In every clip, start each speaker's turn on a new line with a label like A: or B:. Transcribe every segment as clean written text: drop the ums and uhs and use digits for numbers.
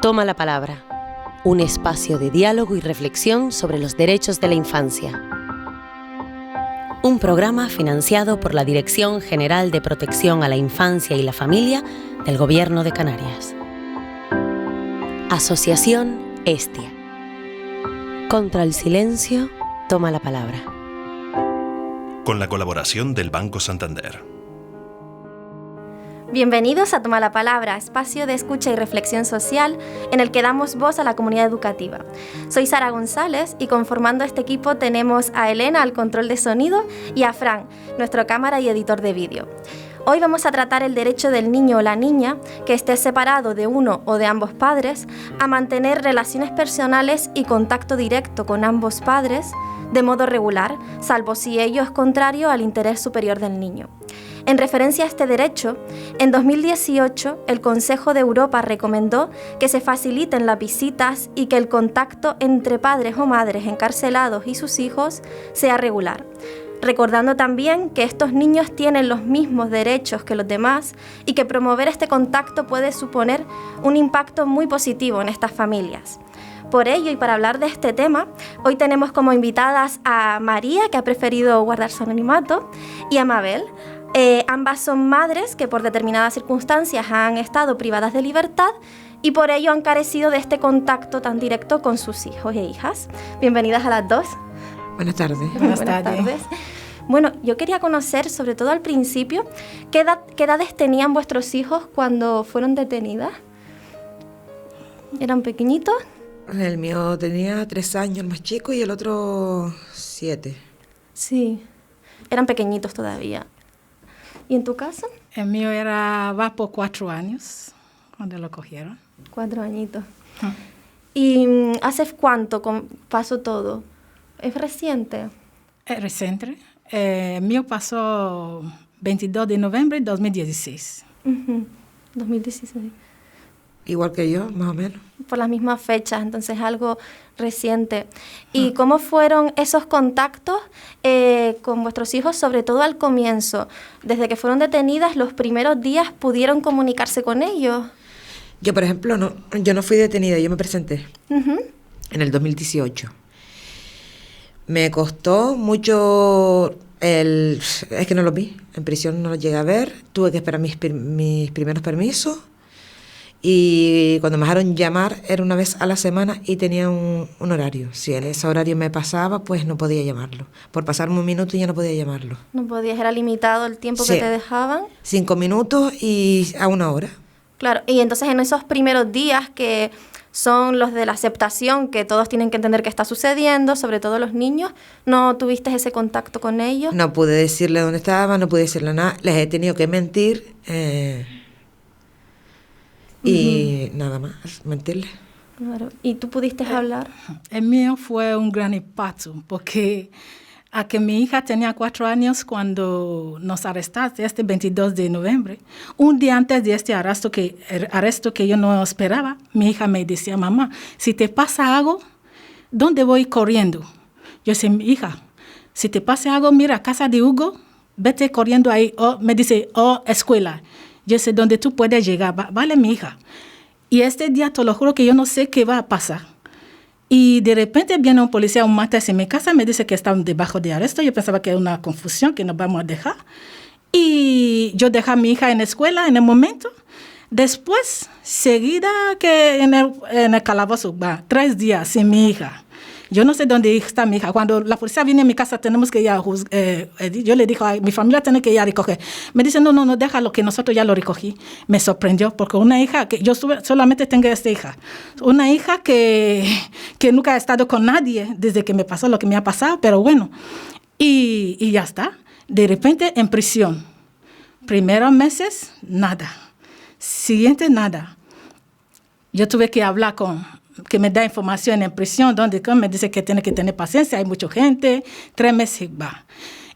A: Toma la palabra, un espacio de diálogo y reflexión sobre los derechos de la infancia. Un programa financiado por la Dirección General de Protección a la Infancia y la Familia del Gobierno de Canarias. Asociación Hestia. Contra el silencio, toma la palabra.
B: Con la colaboración del Banco Santander.
C: Bienvenidos a Toma la Palabra, espacio de escucha y reflexión social en el que damos voz a la comunidad educativa. Soy Sara González y conformando este equipo tenemos a Elena al control de sonido y a Fran, nuestro cámara y editor de vídeo. Hoy vamos a tratar el derecho del niño o la niña que esté separado de uno o de ambos padres a mantener relaciones personales y contacto directo con ambos padres de modo regular, salvo si ello es contrario al interés superior del niño. En referencia a este derecho, en 2018 el Consejo de Europa recomendó que se faciliten las visitas y que el contacto entre padres o madres encarcelados y sus hijos sea regular, recordando también que estos niños tienen los mismos derechos que los demás y que promover este contacto puede suponer un impacto muy positivo en estas familias. Por ello, y para hablar de este tema, hoy tenemos como invitadas a María, que ha preferido guardar su anonimato, y a Mabel. Ambas son madres que por determinadas circunstancias han estado privadas de libertad y por ello han carecido de este contacto tan directo con sus hijos e hijas. Bienvenidas a las dos.
D: Buenas tardes.
C: Buenas tardes. Bueno, yo quería conocer, sobre todo al principio, ¿qué edades tenían vuestros hijos cuando fueron detenidas? ¿Eran pequeñitos?
D: El mío tenía 3 años, el más chico, y el otro 7.
C: Sí, eran pequeñitos todavía. ¿Y en tu caso?
E: El mío va por 4 años cuando lo cogieron.
C: 4 añitos. ¿Y hace cuánto pasó todo? ¿Es reciente?
E: Es reciente. El mío pasó 22 de noviembre de 2016.
C: 2016.
D: Igual que yo, más o menos.
C: Por las mismas fechas, entonces algo reciente. ¿Y cómo fueron esos contactos con vuestros hijos, sobre todo al comienzo? Desde que fueron detenidas, los primeros días, ¿pudieron comunicarse con ellos?
D: Yo, por ejemplo, yo no fui detenida, yo me presenté en el 2018. Me costó mucho es que no los vi, en prisión no los llegué a ver, tuve que esperar mis primeros permisos. Y cuando me dejaron llamar era una vez a la semana y tenía un horario. Si en ese horario me pasaba, pues no podía llamarlo. Por pasarme un minuto ya no podía llamarlo.
C: ¿No podías? ¿Era limitado el tiempo
D: sí,
C: que te dejaban?
D: 5 minutos y a 1 hora.
C: Claro, y entonces en esos primeros días que son los de la aceptación, que todos tienen que entender qué está sucediendo, sobre todo los niños, ¿no tuviste ese contacto con ellos?
D: No pude decirle dónde estaba, no pude decirle nada. Les he tenido que mentir. Y nada más, mentirle.
C: Claro. ¿Y tú pudiste hablar?
E: El mío fue un gran impacto, porque a que mi hija tenía 4 años cuando nos arrestaste este 22 de noviembre, un día antes de este arresto que yo no esperaba, mi hija me decía, mamá, si te pasa algo, ¿dónde voy corriendo? Yo decía, mi hija, si te pasa algo, mira, a casa de Hugo, vete corriendo ahí, me dice, escuela. Yo sé dónde tú puedes llegar, vale, mi hija. Y este día, te lo juro que yo no sé qué va a pasar. Y de repente viene un policía, un martes en mi casa, me dice que están debajo de arresto. Yo pensaba que era una confusión, que nos vamos a dejar. Y yo dejé a mi hija en la escuela en el momento. Después, seguida que en el calabozo, 3 días sin mi hija. Yo no sé dónde está mi hija. Cuando la policía viene a mi casa, tenemos que ir a yo le dije, mi familia tiene que ir a recoger. Me dice, no, déjalo, que nosotros ya lo recogí. Me sorprendió, porque una hija, que yo solamente tengo esta hija. Una hija que nunca ha estado con nadie desde que me pasó lo que me ha pasado, pero bueno. Y ya está. De repente, en prisión. Primeros meses, nada. Siguiente, nada. Yo tuve que hablar que me da información en prisión, donde me dice que tiene que tener paciencia, hay mucha gente, 3 meses va.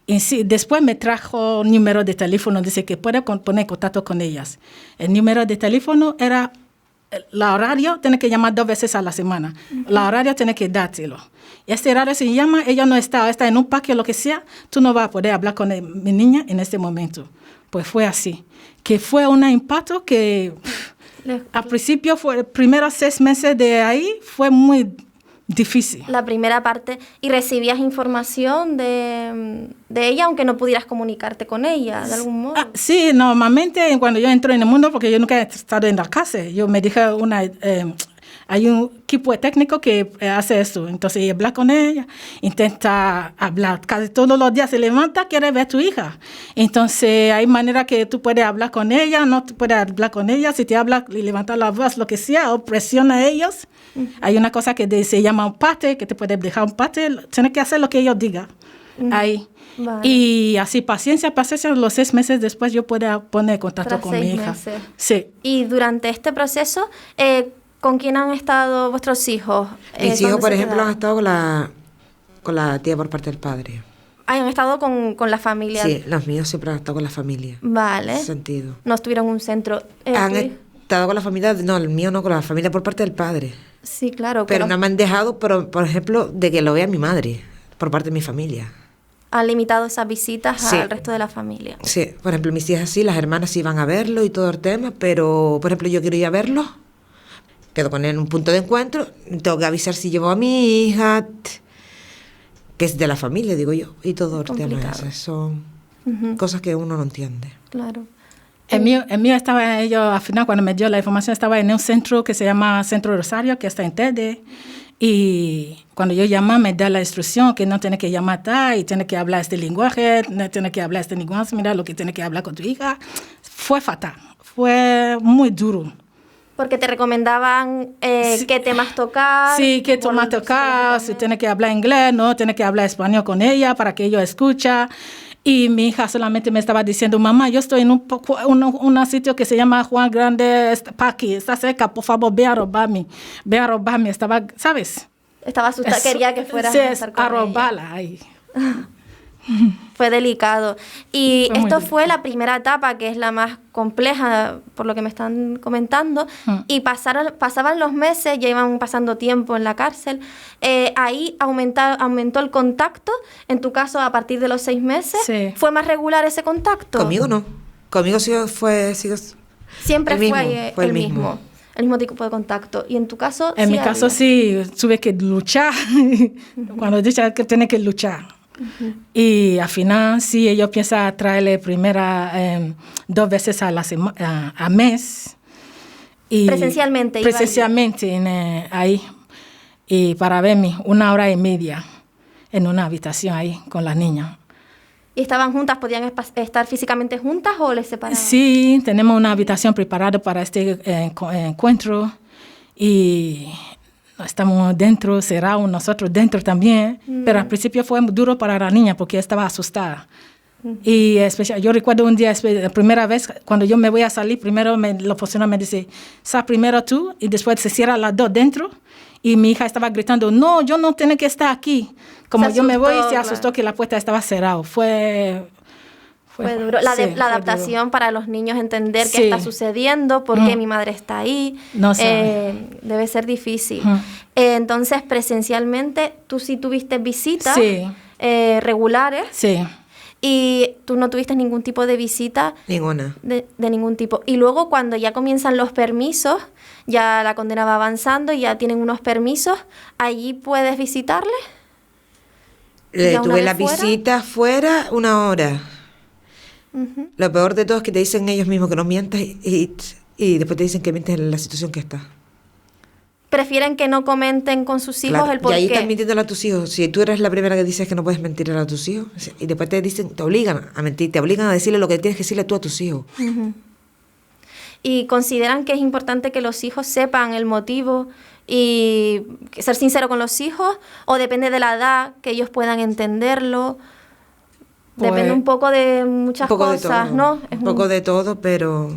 E: Y sí, después me trajo un número de teléfono, dice que puede poner en contacto con ellas. El número de teléfono era, el horario tiene que llamar 2 veces a la semana. El horario tiene que dártelo. Y este horario se llama, ella no está en un parque o lo que sea, tú no vas a poder hablar con mi niña en este momento. Pues fue así, que fue un impacto que Al principio, fue primeros 6 meses de ahí, fue muy difícil.
C: La primera parte. ¿Y recibías información de ella, aunque no pudieras comunicarte con ella, de algún modo?
E: Sí, normalmente cuando yo entro en el mundo, porque yo nunca he estado en la cárcel, yo me dije hay un equipo técnico que hace eso. Entonces, habla con ella, intenta hablar. Casi todos los días se levanta, quiere ver a tu hija. Entonces, hay manera que tú puedes hablar con ella, no puedes hablar con ella. Si te habla, levanta la voz, lo que sea, o presiona a ellos. Hay una cosa que se llama un parte, que te puede dejar un parte. Tienes que hacer lo que ellos digan. Ahí.
C: Vale.
E: Y así, paciencia, los 6 meses después yo puedo poner en contacto con mi hija.
C: Meses.
E: Sí.
C: Y durante este proceso, ¿con quién han estado vuestros hijos?
D: Mis hijos, por ejemplo, han estado con la tía por parte del padre.
C: Han estado con la familia.
D: Sí, los míos siempre han estado con la familia.
C: Vale.
D: En ese sentido.
C: No estuvieron en un centro.
D: Han estado con la familia, no, el mío no, con la familia por parte del padre.
C: Sí, claro.
D: Pero no me han dejado, por ejemplo, de que lo vea mi madre, por parte de mi familia.
C: Han limitado esas visitas
D: Sí.
C: al resto de la familia.
D: Sí, por ejemplo, mis hijas sí, las hermanas sí van a verlo y todo el tema, pero, por ejemplo, yo quiero ir a verlo, quedo con él en un punto de encuentro, tengo que avisar si llevo a mi hija, que es de la familia, digo yo, y todo el tema ese. Son cosas que uno no entiende.
C: Claro.
E: El mío estaba, al final cuando me dio la información, estaba en un centro que se llama Centro Rosario, que está en Tede. Y cuando yo llamé, me da la instrucción que no tiene que llamar y tiene que hablar este lenguaje, no tiene que hablar este lenguaje, mira lo que tiene que hablar con tu hija. Fue fatal, fue muy duro.
C: Porque te recomendaban
E: Sí.
C: qué temas tocar.
E: Sí, qué temas tocar, si tiene que hablar inglés, no, tiene que hablar español con ella para que ella escuche. Y mi hija solamente me estaba diciendo, mamá, yo estoy en un sitio que se llama Juan Grande Parque, está cerca, por favor, ve a robarme. Estaba, ¿sabes?
C: Estaba asustada, quería que fueras
E: sí,
C: a estar con
E: a
C: ella.
E: robarla ahí.
C: Fue delicado. Y
E: Fue muy
C: esto fue
E: delicado.
C: la primera etapa, que es la más compleja, por lo que me están comentando. Y pasaban los meses, ya iban pasando tiempo en la cárcel. Ahí aumentó el contacto. En tu caso, a partir de los 6 meses.
E: Sí.
C: ¿Fue más regular ese contacto?
D: Conmigo no. Conmigo sigue
C: Siempre
D: el mismo,
C: fue el
D: mismo.
C: mismo. El mismo tipo de contacto. ¿Y en tu caso?
E: En mi caso
C: había?
E: sí, tuve que luchar. Cuando dije que tiene que luchar. Y al final sí, ellos piensan traerle 2 veces a mes. Y
C: Presencialmente. iba
E: Presencialmente ahí. Y para verme 1 hora y media en una habitación ahí con las niñas.
C: ¿Y estaban juntas? ¿Podían estar físicamente juntas o les separaban?
E: Sí, tenemos una habitación preparada para este encuentro y estamos dentro, cerrados nosotros dentro también, pero al principio fue duro para la niña porque estaba asustada. Y yo recuerdo un día, la primera vez, cuando yo me voy a salir, primero la persona me dice, sal primero tú, y después se cierra las 2 dentro, y mi hija estaba gritando, no, yo no tengo que estar aquí. Como yo me voy, se asustó que la puerta estaba cerrada. Fue
C: duro. La adaptación
E: duro.
C: para los niños, entender
E: Sí.
C: qué está sucediendo, por qué mi madre está ahí,
E: No sabe.
C: debe ser difícil. Entonces, presencialmente, tú sí tuviste visitas
E: Sí.
C: regulares.
E: Sí.
C: Y tú no tuviste ningún tipo de visita.
D: Ninguna.
C: De ningún tipo. Y luego cuando ya comienzan los permisos, ya la condena va avanzando y ya tienen unos permisos, ¿allí puedes visitarle? ¿Ya una
D: Tuve
C: vez
D: la
C: fuera?
D: visita fuera 1 hora. Lo peor de todo es que te dicen ellos mismos que no mientas y después te dicen que mientes en la situación que está.
C: Prefieren que no comenten con sus hijos
D: Claro,
C: el por
D: y ahí
C: qué.
D: estás mintiéndole a tus hijos. Si tú eres la primera que dices que no puedes mentirle a tus hijos, y después te dicen, te obligan a mentir, te obligan a decirle lo que tienes que decirle tú a tus hijos.
C: Y consideran que es importante que los hijos sepan el motivo y ser sincero con los hijos, o depende de la edad que ellos puedan entenderlo.
E: Pues,
C: Depende un poco de muchas
D: Un poco
C: cosas,
D: de todo,
C: ¿no?
D: Un poco de todo, pero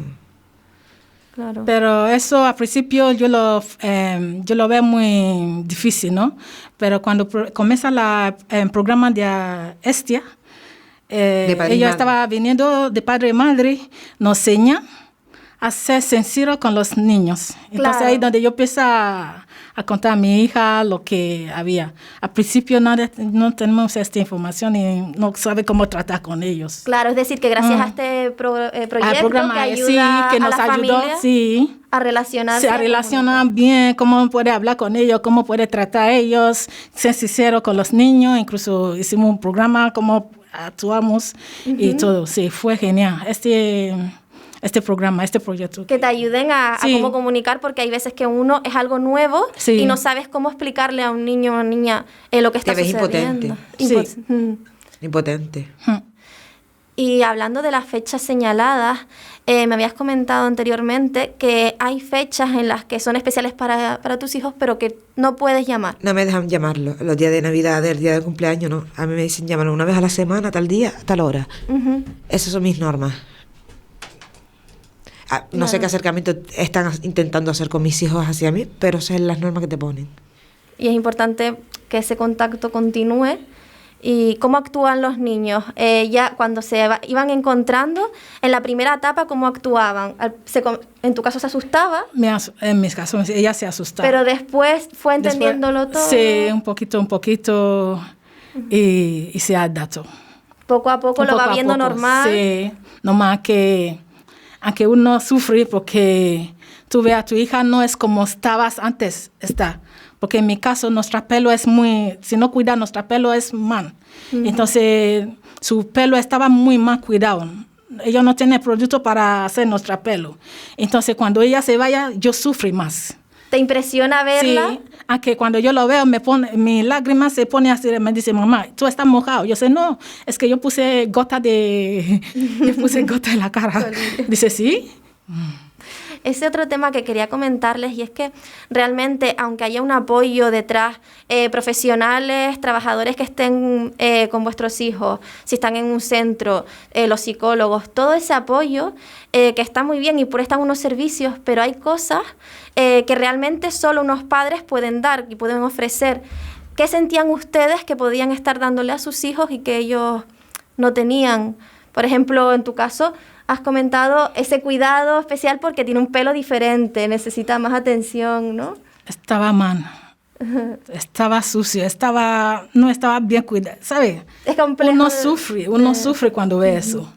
C: Claro.
E: Pero eso al principio yo lo veo muy difícil, ¿no? Pero cuando comienza el programa de Estia,
D: De padre y
E: ella
D: madre.
E: estaba viniendo de padre y madre, nos enseña a ser sincero con los niños. Entonces
C: Claro.
E: ahí donde yo empecé a contar a mi hija lo que había. Al principio no tenemos esta información y no sabe cómo tratar con ellos.
C: Claro, es decir, que gracias a este proyecto
E: Al programa,
C: que ayuda
E: sí, que
C: a
E: nos
C: la
E: ayudó,
C: familia
E: sí.
C: a relacionarse.
E: Se relacionan bien, cómo puede hablar con ellos, cómo puede tratar a ellos, ser sincero con los niños. Incluso hicimos un programa, cómo actuamos y todo. Sí, fue genial. Este programa, este proyecto.
C: Que te ayuden a
E: Sí.
C: cómo comunicar, porque hay veces que uno es algo nuevo
E: Sí.
C: y no sabes cómo explicarle a un niño o una niña lo que está
D: Te ves
C: sucediendo.
E: impotente.
D: Impotente.
C: Y hablando de las fechas señaladas, me habías comentado anteriormente que hay fechas en las que son especiales para tus hijos, pero que no puedes llamar.
D: No me dejan llamarlo. Los días de Navidad, el día de cumpleaños, no. A mí me dicen llámalo una vez a la semana, tal día, tal hora.
C: Ujú.
D: Esas son mis normas. No sé
C: Claro.
D: qué acercamiento están intentando hacer con mis hijos hacia mí, pero esas son las normas que te ponen.
C: Y es importante que ese contacto continúe. ¿Y cómo actúan los niños? Ya cuando iban encontrando, en la primera etapa, ¿cómo actuaban? En tu caso se asustaba,
E: En mis casos, ella se asustaba.
C: pero después fue entendiéndolo todo.
E: Sí, un poquito, y se adaptó.
C: Poco a poco lo va viendo normal.
E: Sí, nomás que aunque uno sufre porque tú ves a tu hija no es como estabas antes, porque en mi caso nuestro pelo es si no cuida nuestro pelo es mal. Entonces su pelo estaba muy mal cuidado. Ella no tiene producto para hacer nuestro pelo. Entonces cuando ella se vaya yo sufro más.
C: ¿Te impresiona verla?
E: Sí, aunque cuando yo lo veo, mi lágrima se pone así, me dice, mamá, tú estás mojado. Yo sé, no, es que yo puse gota en la cara. Dice, sí.
C: Ese otro tema que quería comentarles, y es que realmente, aunque haya un apoyo detrás, profesionales, trabajadores que estén con vuestros hijos, si están en un centro, los psicólogos, todo ese apoyo que está muy bien y prestan unos servicios, pero hay cosas que realmente solo unos padres pueden dar y pueden ofrecer. ¿Qué sentían ustedes que podían estar dándole a sus hijos y que ellos no tenían? Por ejemplo, en tu caso, has comentado ese cuidado especial porque tiene un pelo diferente, necesita más atención, ¿no?
E: Estaba mal. Estaba sucio, no estaba bien cuidado, ¿sabes?
C: Es complejo.
E: Uno sufre cuando ve eso.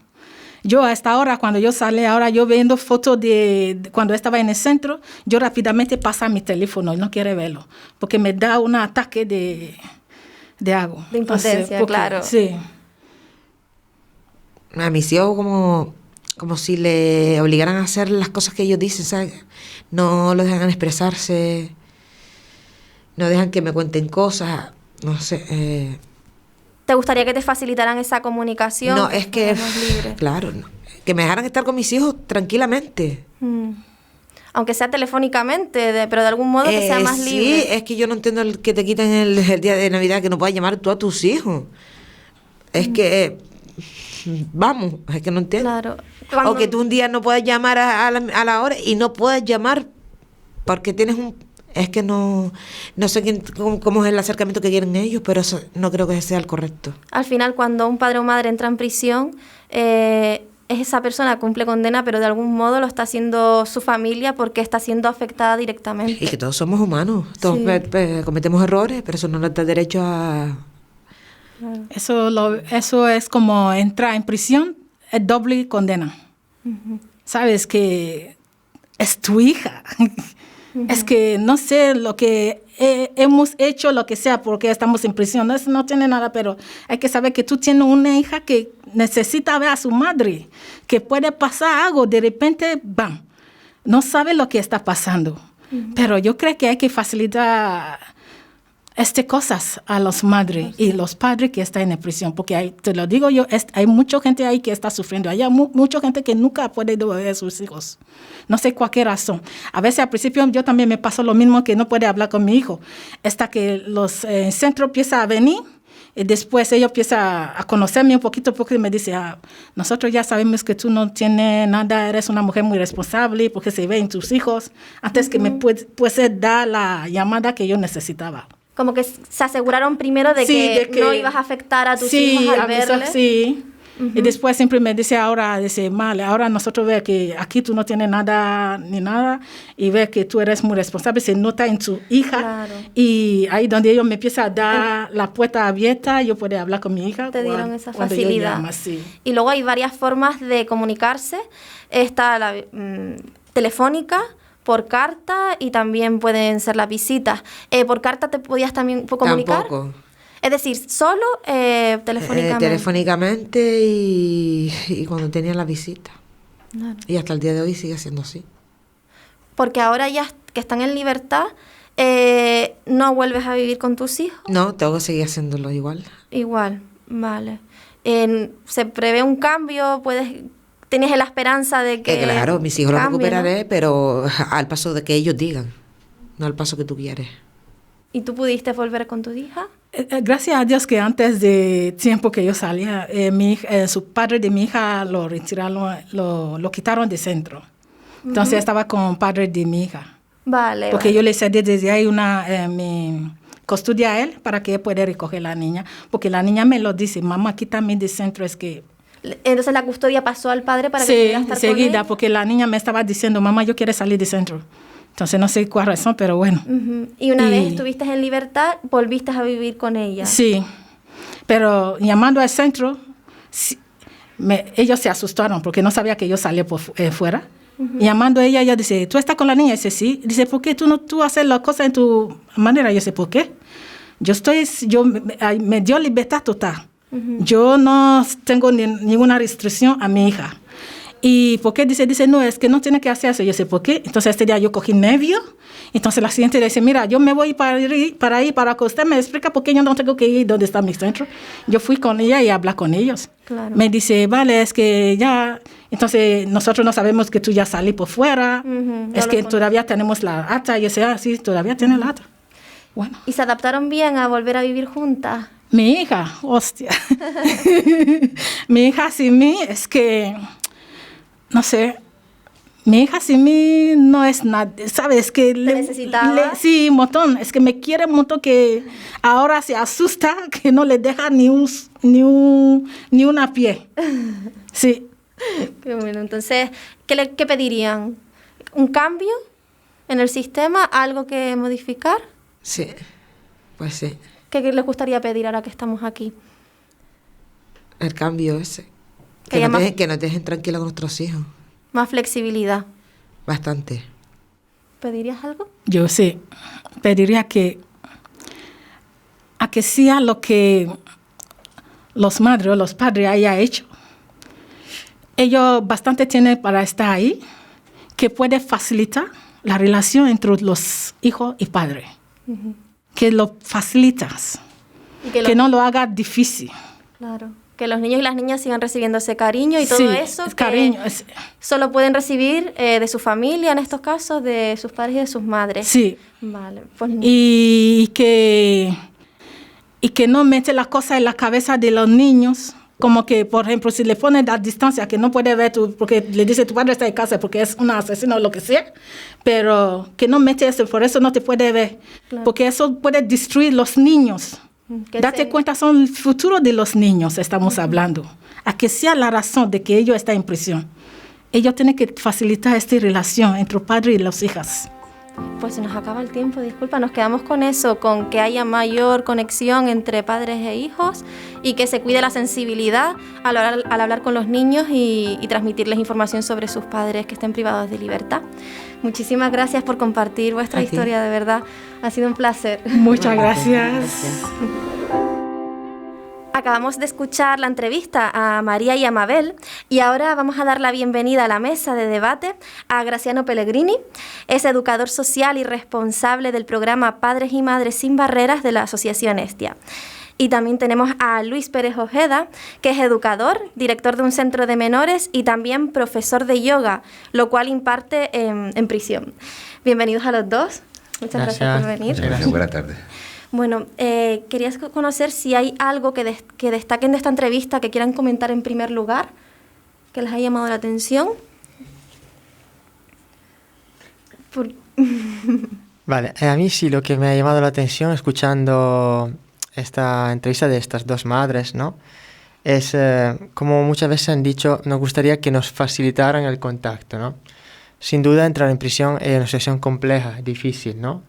E: Yo hasta ahora, cuando yo salí, ahora yo viendo fotos de cuando estaba en el centro, yo rápidamente paso a mi teléfono y no quiero verlo, porque me da un ataque de algo.
C: De impotencia, claro.
E: Sí.
D: A mis hijos como si le obligaran a hacer las cosas que ellos dicen, ¿sabes? No los dejan expresarse, no dejan que me cuenten cosas, no sé.
C: ¿Te gustaría que te facilitaran esa comunicación?
D: No, es que,
C: fueran más libres?
D: claro, no, que me dejaran estar con mis hijos tranquilamente.
C: Aunque sea telefónicamente, pero de algún modo que sea más libre.
D: Sí, es que yo no entiendo que te quiten el día de Navidad, que no puedas llamar tú a tus hijos. Es que, vamos, es que no entiendo.
C: Claro.
D: O que tú un día no puedas llamar a la hora y no puedas llamar porque tienes es que no sé cómo es el acercamiento que quieren ellos, pero eso no creo que sea el correcto.
C: Al final, cuando un padre o madre entra en prisión, es esa persona que cumple condena, pero de algún modo lo está haciendo su familia porque está siendo afectada directamente.
D: Y que todos somos humanos, todos
C: Sí.
D: cometemos errores, pero eso no nos da derecho a...
E: Eso es como entrar en prisión, es doble condena. Sabes que es tu hija. Es que no sé lo que hemos hecho, lo que sea, porque estamos en prisión. Eso no tiene nada, pero hay que saber que tú tienes una hija que necesita ver a su madre, que puede pasar algo, de repente, ¡bam! No sabe lo que está pasando. Pero yo creo que hay que facilitar cosas a las madres y los padres que están en prisión, porque te lo digo yo, hay mucha gente ahí que está sufriendo, hay mucha gente que nunca puede ver a sus hijos, no sé cualquier razón. A veces al principio yo también me pasó lo mismo, que no puede hablar con mi hijo, hasta que los centros empiezan a venir, y después ella empieza a conocerme un poquito, porque me dice, nosotros ya sabemos que tú no tienes nada, eres una mujer muy responsable, porque se ve en tus hijos, antes que me puedes dar la llamada que yo necesitaba.
C: Como que se aseguraron primero de que no ibas a afectar a tus hijos al verles.
E: Sí, Y después siempre me dice ahora, mal, ahora nosotros vemos que aquí tú no tienes nada ni nada y ve que tú eres muy responsable, se nota en tu hija.
C: Claro.
E: Y ahí donde ellos me empiezan a dar la puerta abierta, yo puedo hablar con mi hija.
C: Te dieron esa
E: cuando
C: facilidad.
E: Llama, sí.
C: Y luego hay varias formas de comunicarse. Está la telefónica, por carta y también pueden ser las visitas. ¿Por carta te podías también comunicar?
D: Tampoco.
C: Es decir, solo telefónicamente.
D: Telefónicamente y cuando tenía la visita.
C: Claro.
D: Y hasta el día de hoy sigue siendo así.
C: Porque ahora ya que están en libertad, no vuelves a vivir con tus hijos.
D: No, tengo que seguir haciéndolo igual.
C: Igual, vale. ¿Se prevé un cambio? ¿Tienes la esperanza de que
D: Claro, mis hijos los
C: cambie,
D: recuperaré,
C: ¿no?
D: pero al paso de que ellos digan, no al paso que tú quieres.
C: ¿Y tú pudiste volver con tu hija?
E: Gracias a Dios que antes de tiempo que yo salía, su padre de mi hija lo retiraron, lo quitaron del centro. Entonces estaba con el padre de mi hija.
C: Vale.
E: Porque
C: vale.
E: yo le cedí desde ahí mi custodia a él para que él pueda recoger a la niña. Porque la niña me lo dice, mamá, quítame del centro, es que...
C: Entonces la custodia pasó al padre para que
E: sí,
C: pudiera estar
E: enseguida,
C: con él.
E: porque la niña me estaba diciendo, mamá, yo quiero salir del centro. Entonces no sé cuál razón, pero bueno.
C: Y una vez estuviste en libertad, volviste a vivir con ella.
E: Sí, pero llamando al centro, ellos se asustaron porque no sabía que yo salía por fuera. Llamando a ella dice, ¿tú estás con la niña? Dice, sí. Dice, ¿por qué tú haces las cosas en tu manera? Yo dice, ¿por qué? Me dio libertad total. Yo no tengo ninguna restricción a mi hija. ¿Y por qué? Dice, no, es que no tiene que hacer eso. Yo sé, ¿por qué? Entonces este día yo cogí nervio. Entonces la siguiente dice, mira, yo me voy para que usted me explique por qué yo no tengo que ir donde está mi centro. Yo fui con ella y hablé con ellos.
C: Claro.
E: Me dice, vale, es que ya... Entonces nosotros no sabemos que tú ya salí por fuera. Es que todavía tenemos la acta. Y yo sé, sí, todavía tiene la acta. Bueno.
C: ¿Y se adaptaron bien a volver a vivir juntas?
E: Mi hija, hostia. Mi hija sin mí es que... No sé, mi hija sin mí no es nada, ¿sabes? Que
C: ¿Te necesitaba?
E: Sí, un montón. Es que me quiere un montón que ahora se asusta que no le deja ni una pie. Sí.
C: Qué bueno. Entonces, ¿qué pedirían? ¿Un cambio en el sistema? ¿Algo que modificar?
D: Sí, pues sí.
C: ¿Qué les gustaría pedir ahora que estamos aquí?
D: El cambio ese. Que nos dejen tranquilos con nuestros hijos.
C: Más flexibilidad.
D: Bastante.
C: ¿Pedirías algo?
E: Yo sí. Pediría a que sea lo que los madres o los padres hayan hecho. Ellos bastante tienen para estar ahí, que puede facilitar la relación entre los hijos y padres. Que lo facilitas. Y que no lo haga difícil.
C: Claro. Que los niños y las niñas sigan recibiendo ese cariño y todo eso que
E: cariño.
C: Solo pueden recibir de su familia, en estos casos, de sus padres y de sus madres.
E: Sí.
C: Vale. Pues,
E: y que no mete las cosas en la cabeza de los niños. Como que, por ejemplo, si le ponen a distancia, que no puede ver, porque le dice tu padre está en casa porque es un asesino o lo que sea, pero que no mete eso, por eso no te puede ver. Claro. Porque eso puede destruir los niños. Date cuenta, son el futuro de los niños, estamos hablando. A que sea la razón de que ellos están en prisión. Ellos tienen que facilitar esta relación entre el padre y las hijas.
C: Pues se nos acaba el tiempo, disculpa, nos quedamos con eso, con que haya mayor conexión entre padres e hijos y que se cuide la sensibilidad al hablar con los niños y transmitirles información sobre sus padres que estén privados de libertad. Muchísimas gracias por compartir vuestra historia, de verdad, ha sido un placer.
E: Muchas gracias.
C: Acabamos de escuchar la entrevista a María y a Mabel y ahora vamos a dar la bienvenida a la mesa de debate a Graciano Pellegrini. Es educador social y responsable del programa Padres y Madres sin Barreras de la Asociación Hestia. Y también tenemos a Luis Pérez Ojeda, que es educador, director de un centro de menores y también profesor de yoga, lo cual imparte en prisión. Bienvenidos a los dos. Muchas gracias por venir.
F: Muchas gracias. Buenas tardes.
C: Bueno, querías conocer si hay algo que destaquen de esta entrevista que quieran comentar en primer lugar, que les haya llamado la atención.
G: Vale, a mí sí lo que me ha llamado la atención escuchando esta entrevista de estas dos madres, ¿no? es, como muchas veces han dicho, nos gustaría que nos facilitaran el contacto, ¿no? Sin duda, entrar en prisión es una situación compleja, difícil, ¿no?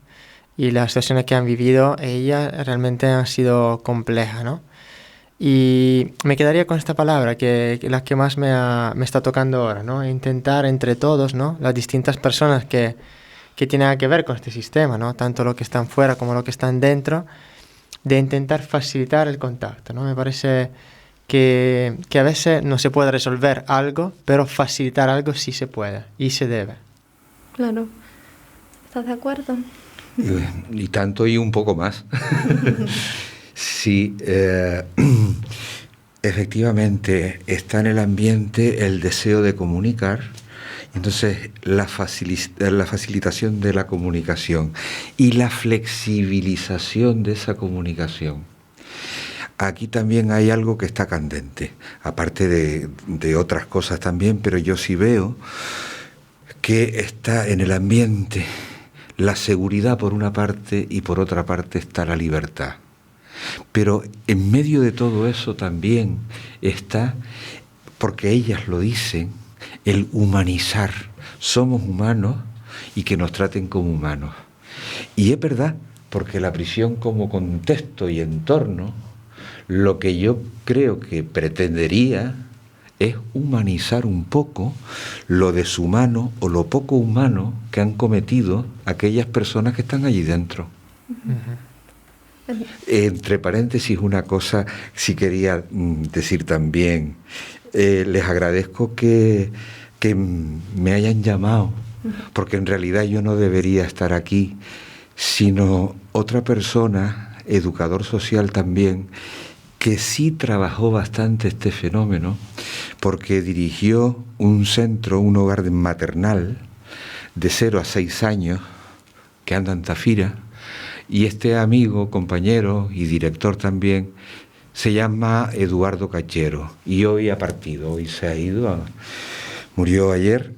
G: Y las situaciones que han vivido ellas realmente han sido complejas, ¿no? Y me quedaría con esta palabra, que la que más me está tocando ahora, ¿no? Intentar entre todos, ¿no? Las distintas personas que tienen que ver con este sistema, ¿no? Tanto los que están fuera como los que están dentro, de intentar facilitar el contacto, ¿no? Me parece que a veces no se puede resolver algo, pero facilitar algo sí se puede y se debe.
C: Claro. ¿Estás de acuerdo?
F: Y tanto y un poco más. Sí, efectivamente está en el ambiente el deseo de comunicar, entonces la facilitación de la comunicación y la flexibilización de esa comunicación. Aquí también hay algo que está candente, aparte de otras cosas también, pero yo sí veo que está en el ambiente la seguridad por una parte y por otra parte está la libertad. Pero en medio de todo eso también está, porque ellas lo dicen, el humanizar. Somos humanos y que nos traten como humanos. Y es verdad, porque la prisión como contexto y entorno, lo que yo creo que pretendería es humanizar un poco lo deshumano o lo poco humano que han cometido aquellas personas que están allí dentro. Entre paréntesis, una cosa sí quería decir también. Les agradezco que me hayan llamado, porque en realidad yo no debería estar aquí, sino otra persona, educador social también, que sí trabajó bastante este fenómeno, porque dirigió un centro, un hogar maternal de 0 a 6 años, que anda en Tafira, y este amigo, compañero y director también, se llama Eduardo Cachero, y hoy ha partido, hoy se ha ido, murió ayer,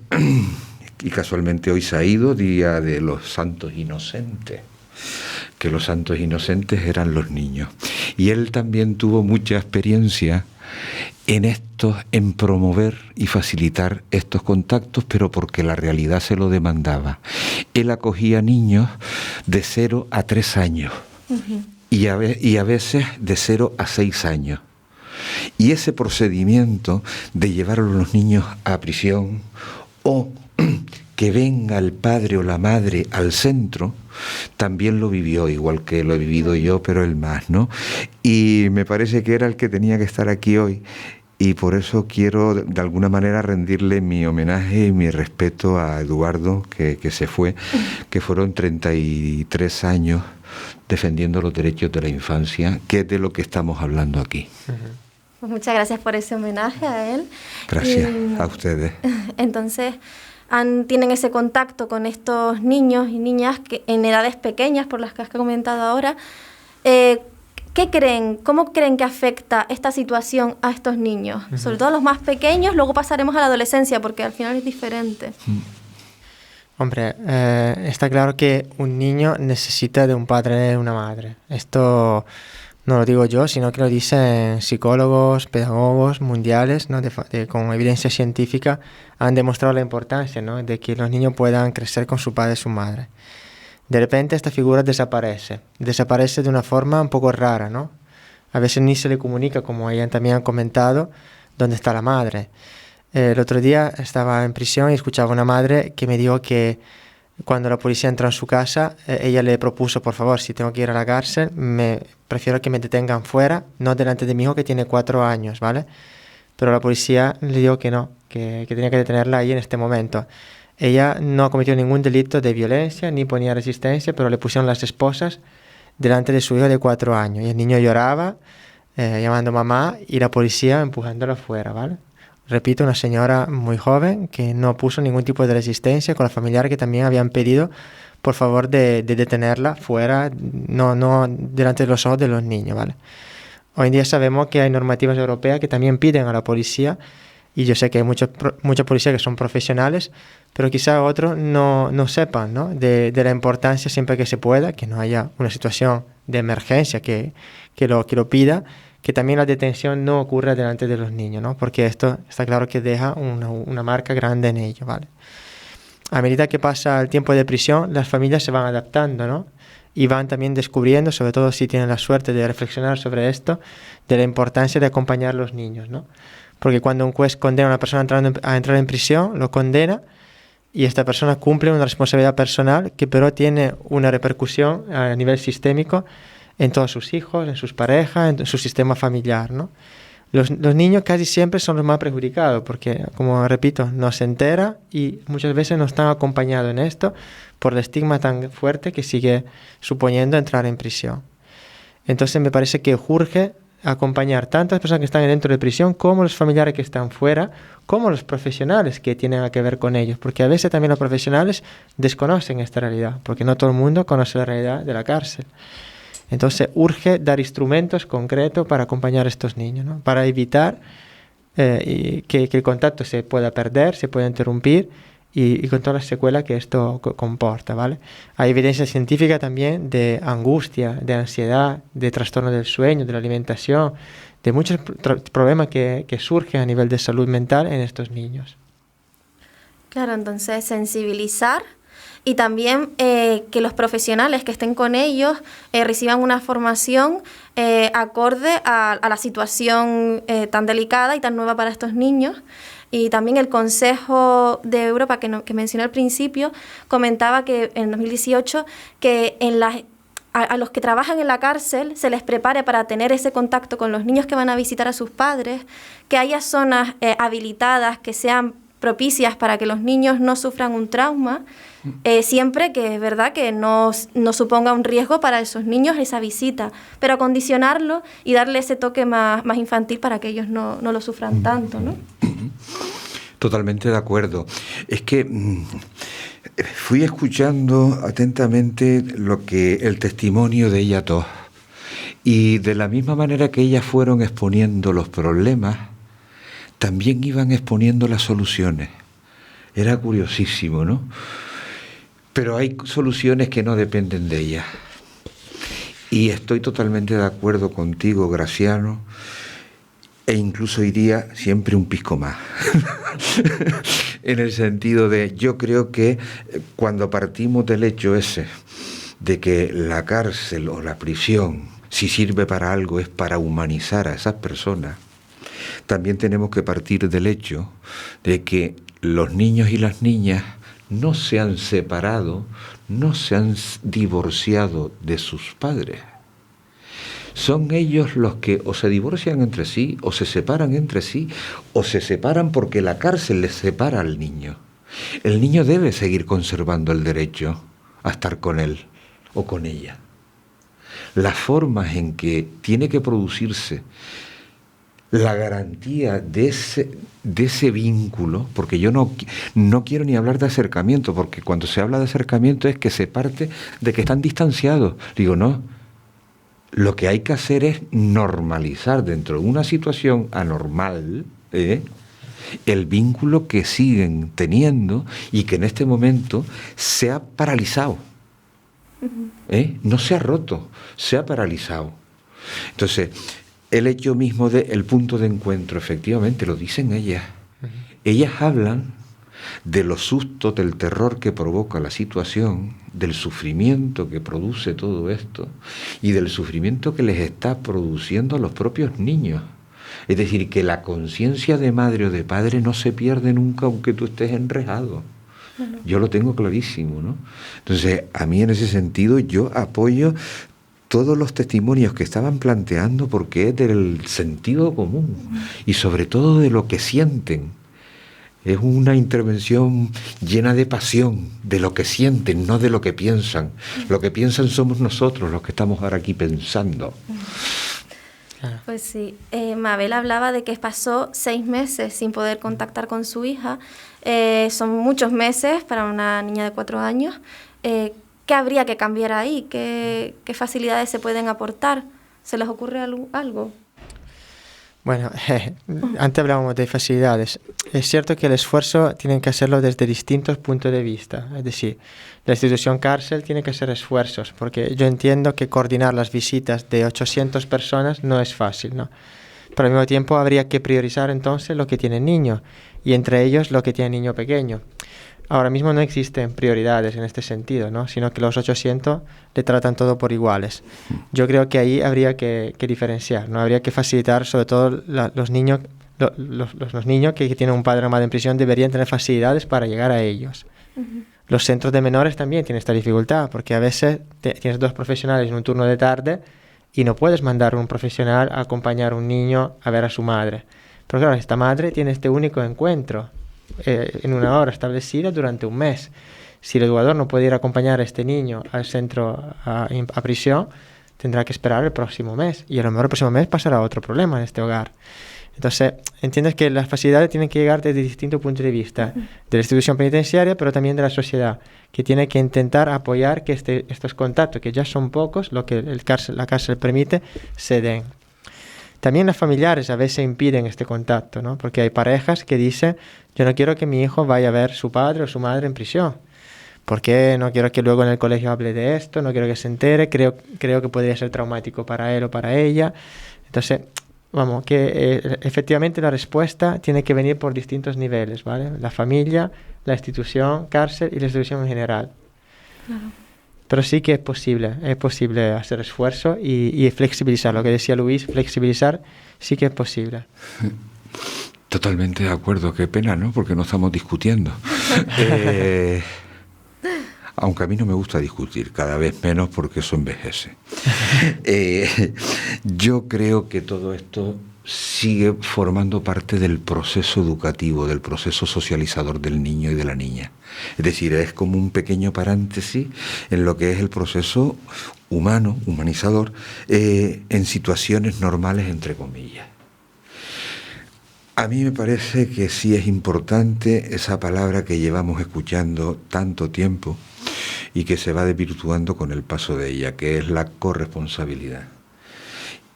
F: y casualmente hoy se ha ido, Día de los Santos Inocentes, que los santos inocentes eran los niños. Y él también tuvo mucha experiencia en promover y facilitar estos contactos, pero porque la realidad se lo demandaba. Él acogía niños de 0 a 3 años y a veces de 0 a 6 años. Y ese procedimiento de llevar a los niños a prisión o que venga el padre o la madre al centro, también lo vivió, igual que lo he vivido yo, pero él más, ¿no? Y me parece que era el que tenía que estar aquí hoy, y por eso quiero de alguna manera rendirle mi homenaje y mi respeto a Eduardo, que se fue, que fueron 33 años defendiendo los derechos de la infancia, que es de lo que estamos hablando aquí.
C: Pues muchas gracias por ese homenaje a él.
F: Gracias a ustedes.
C: Entonces, tienen ese contacto con estos niños y niñas que en edades pequeñas, por las que has comentado ahora. ¿Qué creen? ¿Cómo creen que afecta esta situación a estos niños? Sobre todo a los más pequeños, luego pasaremos a la adolescencia, porque al final es diferente.
G: Hombre, está claro que un niño necesita de un padre y una madre. Esto no lo digo yo, sino que lo dicen psicólogos, pedagogos mundiales, ¿no? Con evidencia científica, han demostrado la importancia, ¿no? De que los niños puedan crecer con su padre y su madre. De repente esta figura desaparece de una forma un poco rara, ¿no? A veces ni se le comunica, como ella también han comentado, dónde está la madre. El otro día estaba en prisión y escuchaba a una madre que me dijo que cuando la policía entró en su casa, ella le propuso, por favor, si tengo que ir a la cárcel, prefiero que me detengan fuera, no delante de mi hijo que tiene 4 años, ¿vale? Pero la policía le dijo que no, que tenía que detenerla ahí en este momento. Ella no cometió ningún delito de violencia ni ponía resistencia, pero le pusieron las esposas delante de su hijo de 4 años. Y el niño lloraba, llamando mamá, y la policía empujándola fuera, ¿vale? Repito, una señora muy joven que no puso ningún tipo de resistencia, con la familiar que también habían pedido, por favor, de detenerla fuera, no delante de los ojos de los niños, ¿vale? Hoy en día sabemos que hay normativas europeas que también piden a la policía, y yo sé que hay muchos policías que son profesionales, pero quizá otros no sepan, ¿no? De la importancia siempre que se pueda, que no haya una situación de emergencia que lo pida, que también la detención no ocurra delante de los niños, ¿no? Porque esto está claro que deja una marca grande en ellos, ¿vale? A medida que pasa el tiempo de prisión, las familias se van adaptando, ¿no? Y van también descubriendo, sobre todo si tienen la suerte de reflexionar sobre esto, de la importancia de acompañar a los niños, ¿no? Porque cuando un juez condena a una persona a entrar en prisión, lo condena y esta persona cumple una responsabilidad personal que pero tiene una repercusión a nivel sistémico en todos sus hijos, en sus parejas, en su sistema familiar, ¿no? Los niños casi siempre son los más perjudicados porque, como repito, no se entera y muchas veces no están acompañados en esto por el estigma tan fuerte que sigue suponiendo entrar en prisión. Entonces me parece que urge acompañar tanto a las personas que están dentro de prisión como los familiares que están fuera, como los profesionales que tienen que ver con ellos, porque a veces también los profesionales desconocen esta realidad, porque no todo el mundo conoce la realidad de la cárcel. Entonces urge dar instrumentos concretos para acompañar a estos niños, ¿no? Para evitar que el contacto se pueda perder, se pueda interrumpir y con todas las secuelas que esto comporta, ¿vale? Hay evidencia científica también de angustia, de ansiedad, de trastorno del sueño, de la alimentación, de muchos problemas que surgen a nivel de salud mental en estos niños.
C: Claro, entonces sensibilizar y también que los profesionales que estén con ellos reciban una formación acorde a la situación tan delicada y tan nueva para estos niños. Y también el Consejo de Europa, que mencioné al principio, comentaba que en 2018 que a los que trabajan en la cárcel se les prepare para tener ese contacto con los niños que van a visitar a sus padres, que haya zonas habilitadas que sean propicias para que los niños no sufran un trauma, siempre que es verdad que no suponga un riesgo para esos niños esa visita, pero acondicionarlo y darle ese toque más infantil para que ellos no lo sufran tanto, ¿no?
F: Totalmente de acuerdo. Es que fui escuchando atentamente el testimonio de ellas dos, y de la misma manera que ellas fueron exponiendo los problemas, también iban exponiendo las soluciones. Era curiosísimo, ¿no? Pero hay soluciones que no dependen de ellas. Y estoy totalmente de acuerdo contigo, Graciano, e incluso iría siempre un pisco más. En el sentido de, yo creo que cuando partimos del hecho ese, de que la cárcel o la prisión, si sirve para algo, es para humanizar a esas personas, también tenemos que partir del hecho de que los niños y las niñas no se han separado, no se han divorciado de sus padres. Son ellos los que o se divorcian entre sí, o se separan entre sí, o se separan porque la cárcel les separa al niño. El niño debe seguir conservando el derecho a estar con él o con ella. Las formas en que tiene que producirse la garantía de ese vínculo, porque yo no quiero ni hablar de acercamiento, porque cuando se habla de acercamiento es que se parte de que están distanciados. Digo, no, lo que hay que hacer es normalizar dentro de una situación anormal el vínculo que siguen teniendo y que en este momento se ha paralizado. No se ha roto, se ha paralizado. Entonces, el hecho mismo del punto de encuentro, efectivamente, lo dicen ellas. Ellas hablan de los sustos, del terror que provoca la situación, del sufrimiento que produce todo esto y del sufrimiento que les está produciendo a los propios niños. Es decir, que la conciencia de madre o de padre no se pierde nunca aunque tú estés enrejado. Yo lo tengo clarísimo, ¿no? Entonces, a mí en ese sentido yo apoyo todos los testimonios que estaban planteando porque es del sentido común y sobre todo de lo que sienten. Es una intervención llena de pasión, de lo que sienten, no de lo que piensan. Lo que piensan somos nosotros los que estamos ahora aquí pensando.
C: Pues sí, Mabel hablaba de que pasó 6 meses sin poder contactar con su hija. Son muchos meses para una niña de 4 años. ¿Qué habría que cambiar ahí? ¿Qué facilidades se pueden aportar? ¿Se les ocurre algo?
G: Bueno, antes hablábamos de facilidades. Es cierto que el esfuerzo tienen que hacerlo desde distintos puntos de vista. Es decir, la institución cárcel tiene que hacer esfuerzos, porque yo entiendo que coordinar las visitas de 800 personas no es fácil, ¿no? Pero al mismo tiempo habría que priorizar entonces lo que tiene el niño, y entre ellos lo que tiene el niño pequeño. Ahora mismo no existen prioridades en este sentido, ¿no? Sino que los 800 le tratan todo por iguales. Yo creo que ahí habría que diferenciar, ¿no? Habría que facilitar, sobre todo los niños, los niños que tienen un padre o madre en prisión deberían tener facilidades para llegar a ellos. Los centros de menores también tienen esta dificultad, porque a veces tienes 2 profesionales en un turno de tarde y no puedes mandar un profesional a acompañar a un niño a ver a su madre. Pero claro, esta madre tiene este único encuentro en una hora establecida durante un mes. Si el educador no puede ir a acompañar a este niño al centro a prisión, tendrá que esperar el próximo mes, y a lo mejor el próximo mes pasará otro problema en este hogar. Entonces, entiendes que las facilidades tienen que llegar desde distintos puntos de vista, de la institución penitenciaria, pero también de la sociedad, que tiene que intentar apoyar que estos contactos, que ya son pocos, lo que la cárcel permite, se den. También los familiares a veces impiden este contacto, ¿no? Porque hay parejas que dicen, yo no quiero que mi hijo vaya a ver su padre o su madre en prisión, porque no quiero que luego en el colegio hable de esto, no quiero que se entere, creo que podría ser traumático para él o para ella. Entonces, vamos, que efectivamente la respuesta tiene que venir por distintos niveles, ¿vale? La familia, la institución cárcel y la institución en general. Claro. Pero sí que es posible hacer esfuerzo y flexibilizar. Lo que decía Luis, flexibilizar sí que es posible.
F: Totalmente de acuerdo, qué pena, ¿no? Porque no estamos discutiendo. Aunque a mí no me gusta discutir, cada vez menos porque eso envejece. Yo creo que todo esto sigue formando parte del proceso educativo, del proceso socializador del niño y de la niña. Es decir, es como un pequeño paréntesis en lo que es el proceso humano, humanizador, en situaciones normales, entre comillas. A mí me parece que sí es importante esa palabra que llevamos escuchando tanto tiempo y que se va desvirtuando con el paso de ella, que es la corresponsabilidad.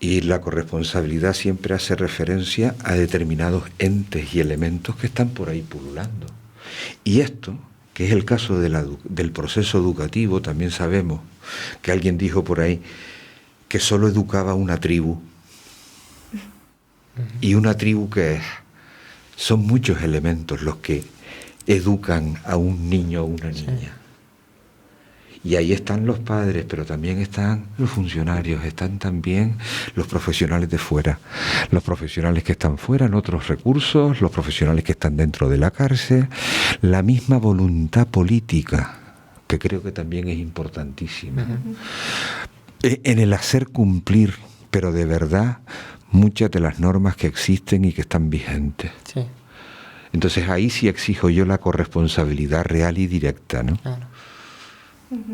F: Y la corresponsabilidad siempre hace referencia a determinados entes y elementos que están por ahí pululando. Y esto, que es el caso del proceso educativo, también sabemos que alguien dijo por ahí que solo educaba una tribu. Y una tribu que son muchos elementos los que educan a un niño o una niña. Y ahí están los padres, pero también están los funcionarios, están también los profesionales de fuera, los profesionales que están fuera en otros recursos, los profesionales que están dentro de la cárcel, la misma voluntad política, que creo que también es importantísima, en el hacer cumplir, pero de verdad, muchas de las normas que existen y que están vigentes. Sí. Entonces ahí sí exijo yo la corresponsabilidad real y directa, ¿no? Claro.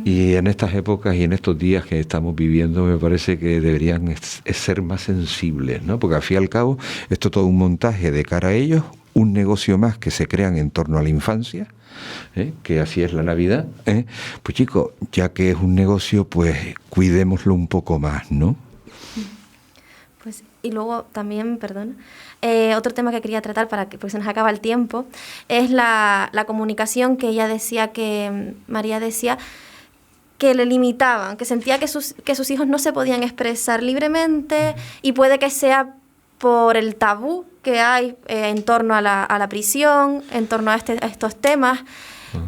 F: Y en estas épocas y en estos días que estamos viviendo me parece que deberían ser más sensibles, ¿no? Porque al fin y al cabo esto es todo un montaje de cara a ellos, un negocio más que se crean en torno a la infancia, que así es la Navidad. Pues chicos, ya que es un negocio, pues cuidémoslo un poco más, ¿no?
C: Pues, y luego también, perdón, otro tema que quería tratar porque se nos acaba el tiempo, es la comunicación que ella decía, que María decía, que le limitaban, que sentía que sus hijos no se podían expresar libremente, y puede que sea por el tabú que hay en torno a la prisión, en torno a estos temas.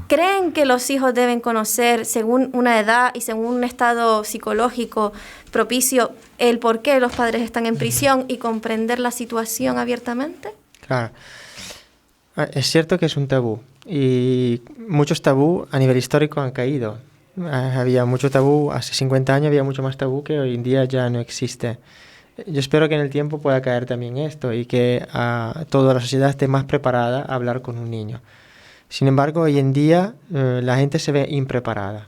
C: ¿Creen que los hijos deben conocer, según una edad y según un estado psicológico propicio, el por qué los padres están en prisión y comprender la situación abiertamente?
G: Claro. Es cierto que es un tabú, y muchos tabú a nivel histórico han caído. Había mucho tabú, hace 50 años había mucho más tabú que hoy en día ya no existe. Yo espero que en el tiempo pueda caer también esto y que toda la sociedad esté más preparada a hablar con un niño. Sin embargo, hoy en día la gente se ve impreparada,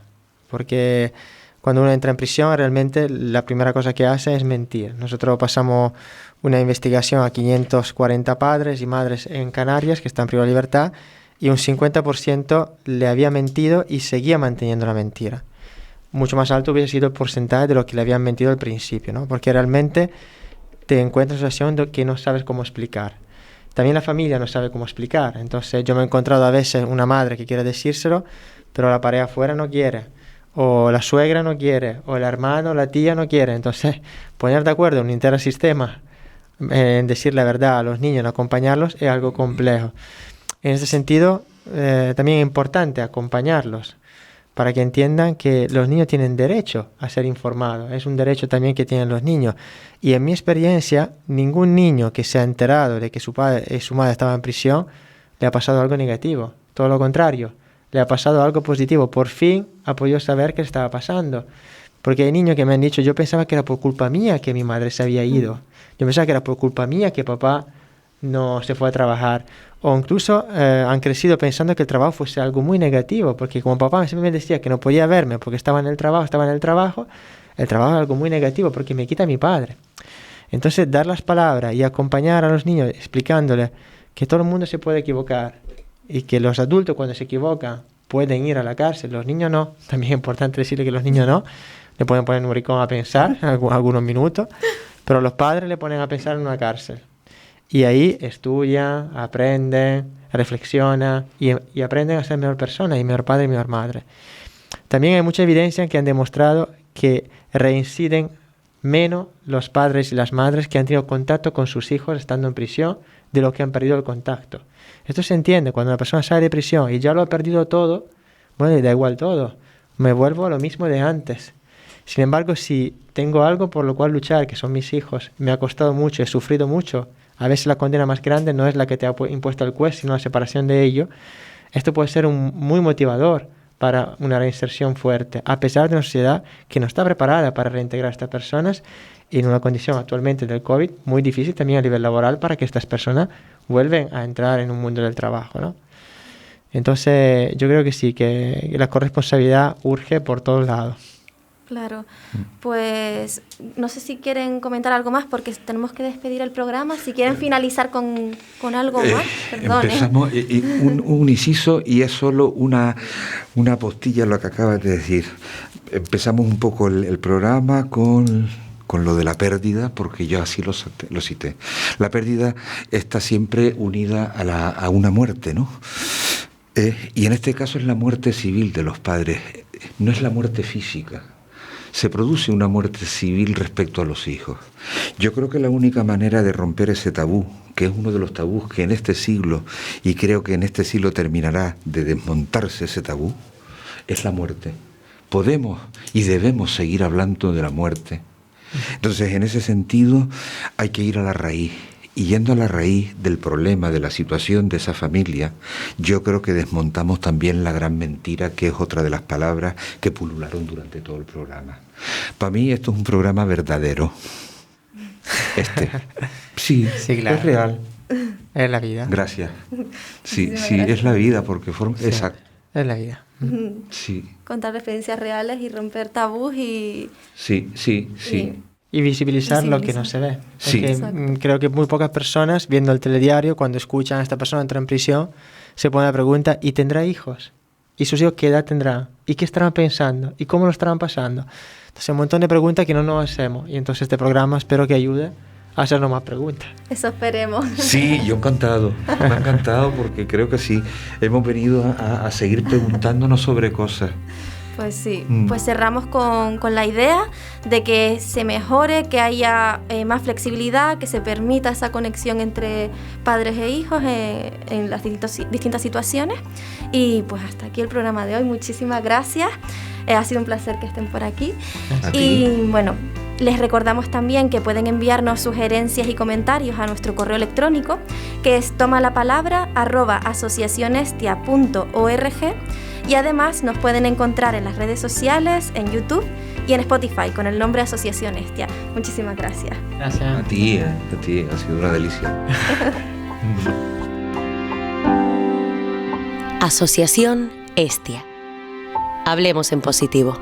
G: porque cuando uno entra en prisión realmente la primera cosa que hace es mentir. Nosotros pasamos una investigación a 540 padres y madres en Canarias que están privados de libertad, y un 50% le había mentido y seguía manteniendo la mentira. Mucho más alto hubiese sido el porcentaje de lo que le habían mentido al principio, ¿no? Porque realmente te encuentras en una situación que no sabes cómo explicar. También la familia no sabe cómo explicar. Entonces yo me he encontrado a veces una madre que quiere decírselo, pero la pareja afuera no quiere, o la suegra no quiere, o el hermano o la tía no quiere. Entonces poner de acuerdo un intersistema en decir la verdad a los niños, en acompañarlos, es algo complejo. En ese sentido, también es importante acompañarlos para que entiendan que los niños tienen derecho a ser informados. Es un derecho también que tienen los niños. Y en mi experiencia, ningún niño que se ha enterado de que su padre y su madre estaban en prisión le ha pasado algo negativo. Todo lo contrario, le ha pasado algo positivo. Por fin ha podido saber qué estaba pasando. Porque hay niños que me han dicho, yo pensaba que era por culpa mía que mi madre se había ido. Yo pensaba que era por culpa mía que papá no se fue a trabajar. O incluso han crecido pensando que el trabajo fuese algo muy negativo, porque como papá siempre me decía que no podía verme porque estaba en el trabajo es algo muy negativo porque me quita a mi padre. Entonces dar las palabras y acompañar a los niños explicándoles que todo el mundo se puede equivocar y que los adultos cuando se equivocan pueden ir a la cárcel, los niños no. También es importante decirle que los niños no, le pueden poner en un rincón a pensar algunos minutos, pero los padres le ponen a pensar en una cárcel. Y ahí estudian, aprenden, reflexionan y aprenden a ser mejor persona y mejor padre y mejor madre. También hay mucha evidencia que han demostrado que reinciden menos los padres y las madres que han tenido contacto con sus hijos estando en prisión de los que han perdido el contacto. Esto se entiende, cuando una persona sale de prisión y ya lo ha perdido todo, bueno, le da igual todo, me vuelvo a lo mismo de antes. Sin embargo, si tengo algo por lo cual luchar, que son mis hijos, me ha costado mucho, he sufrido mucho, a veces la condena más grande no es la que te ha impuesto el juez, sino la separación de ello. Esto puede ser muy motivador para una reinserción fuerte, a pesar de una sociedad que no está preparada para reintegrar a estas personas y en una condición actualmente del COVID muy difícil también a nivel laboral para que estas personas vuelvan a entrar en un mundo del trabajo, ¿no? Entonces yo creo que sí, que la corresponsabilidad urge por todos lados.
C: Claro, pues no sé si quieren comentar algo más porque tenemos que despedir el programa. Si quieren finalizar con algo más, perdón.
F: Empezamos un inciso y es solo una postilla lo que acabas de decir. Empezamos un poco el programa con lo de la pérdida, porque yo así lo cité. La pérdida está siempre unida a una muerte, ¿no? Y en este caso es la muerte civil de los padres, no es la muerte física. Se produce una muerte civil respecto a los hijos. Yo creo que la única manera de romper ese tabú, que es uno de los tabús que en este siglo, y creo que en este siglo terminará de desmontarse ese tabú, es la muerte. Podemos y debemos seguir hablando de la muerte. Entonces, en ese sentido, hay que ir a la raíz. Y yendo a la raíz del problema, de la situación de esa familia, yo creo que desmontamos también la gran mentira, que es otra de las palabras que pulularon durante todo el programa. Para mí esto es un programa verdadero. Sí, claro. Es real.
G: Es la vida.
F: Gracias. Sí, es la vida, porque exacto.
G: Es la vida.
F: Sí.
C: Contar experiencias reales y romper tabús y...
F: Sí.
G: Y visibilizar lo que no se ve.
F: Sí.
G: Creo que muy pocas personas, viendo el telediario, cuando escuchan a esta persona entrar en prisión, se ponen la pregunta, ¿y tendrá hijos? ¿Y sus hijos qué edad tendrán? ¿Y qué estarán pensando? ¿Y cómo lo estarán pasando? Entonces, un montón de preguntas que no nos hacemos. Y entonces este programa espero que ayude a hacernos más preguntas.
C: Eso esperemos.
F: Sí, yo encantado. Me ha encantado porque creo que sí. Hemos venido a seguir preguntándonos sobre cosas.
C: Pues sí, pues cerramos con la idea de que se mejore, que haya más flexibilidad, que se permita esa conexión entre padres e hijos en las distintas situaciones. Y pues hasta aquí el programa de hoy. Muchísimas gracias. Ha sido un placer que estén por aquí. Y bueno, les recordamos también que pueden enviarnos sugerencias y comentarios a nuestro correo electrónico, que es tomalapalabra@asociacionestia.org. Y además nos pueden encontrar en las redes sociales, en YouTube y en Spotify con el nombre Asociación Estia. Muchísimas gracias.
G: Gracias.
F: A ti, ha sido una delicia.
A: Asociación Estia. Hablemos en positivo.